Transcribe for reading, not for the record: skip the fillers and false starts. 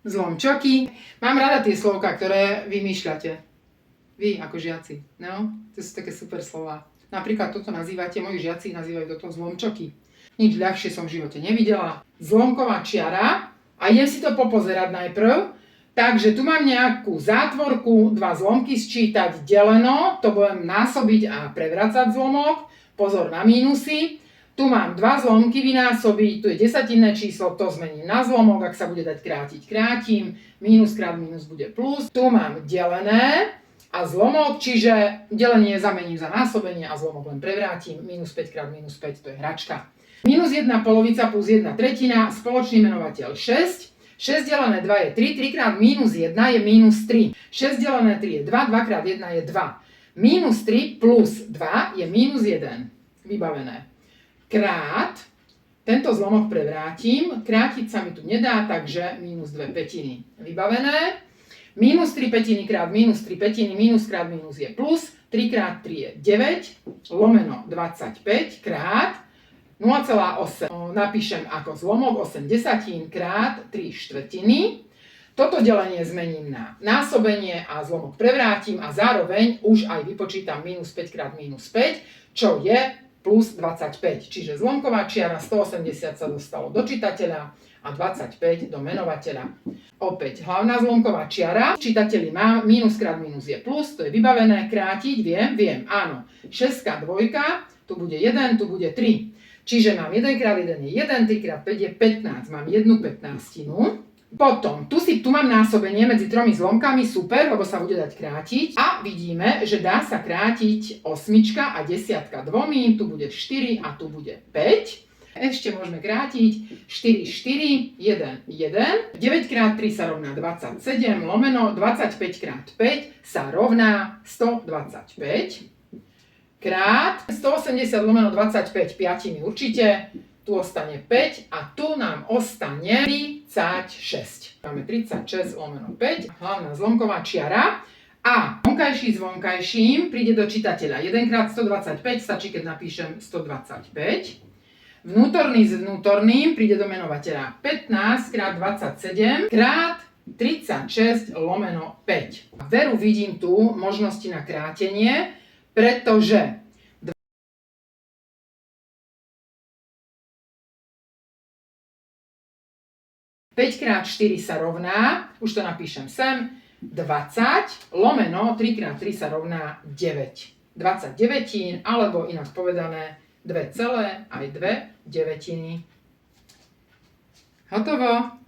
zlomčoky. Mám rada tie slová, ktoré vymýšľate. Vy ako žiaci. No, to sú také super slova. Napríklad toto nazývate, moji žiaci nazývajú toto zlomčoky. Nič ľahšie som v živote nevidela. Zlomková čiara. A idem si to popozerať najprv. Takže tu mám nejakú zátvorku, dva zlomky sčítať deleno. To budem násobiť a prevracať zlomok. Pozor na mínusy. Tu mám dva zlomky vynásobiť, tu je desatinné číslo, to zmením na zlomok, ak sa bude dať krátiť, krátim, mínus krát mínus bude plus. Tu mám delené a zlomok, čiže delenie zamením za násobenie a zlomok len prevrátim, mínus 5 krát mínus 5, to je hračka. Minus 1 polovica plus 1 tretina, spoločný menovateľ 6. 6 delené 2 je 3, 3 krát mínus 1 je mínus 3. 6 delené 3 je 2, 2 krát 1 je 2. Mínus 3 plus 2 je mínus 1. Vybavené. Krát, tento zlomok prevrátim, krátiť sa mi tu nedá, takže mínus 2 pätiny. Vybavené. Mínus 3 pätiny krát mínus 3 pätiny, mínus krát mínus je plus, 3 krát 3 je 9, lomeno 25 krát 0,8. Napíšem ako zlomok 8 desatín krát 3 štvrtiny. Toto delenie zmením na násobenie a zlomok prevrátim a zároveň už aj vypočítam mínus 5 krát mínus 5, čo je plus 25. Čiže zlomková čiara 180 sa dostalo do čitateľa a 25 do menovateľa. Opäť hlavná zlomková čiara. V čitateľi mám mínus krát mínus je plus, to je vybavené, krátiť, viem, áno. 6 dvojka, tu bude 1, tu bude 3. Čiže mám 1 krát 1 je 1, 3 krát 5 je 15, mám 1 15. Potom, tu mám násobenie medzi tromi zlomkami, super, lebo sa bude dať krátiť. A vidíme, že dá sa krátiť osmička a desiatka dvomi, tu bude 4 a tu bude 5. Ešte môžeme krátiť 4, 4, 1, 1. 9 krát 3 sa rovná 27, lomeno 25 krát 5 sa rovná 125. Krát 180 lomeno 25 piatimi určite. Tu ostane 5 a tu nám ostane 36. Máme 36 lomeno 5, hlavná zlomková čiara. A vonkajší s vonkajším príde do čitateľa. 1 krát 125 stačí, keď napíšem 125. Vnútorný s vnútorným príde do menovateľa. 15 krát 27 krát 36 lomeno 5. A veru vidím tu možnosti na krátenie, pretože 5 krát 4 sa rovná, už to napíšem sem, 20, lomeno 3 krát 3 sa rovná 9. 29, alebo inak povedané 2 celé aj 2 devätiny. Hotovo.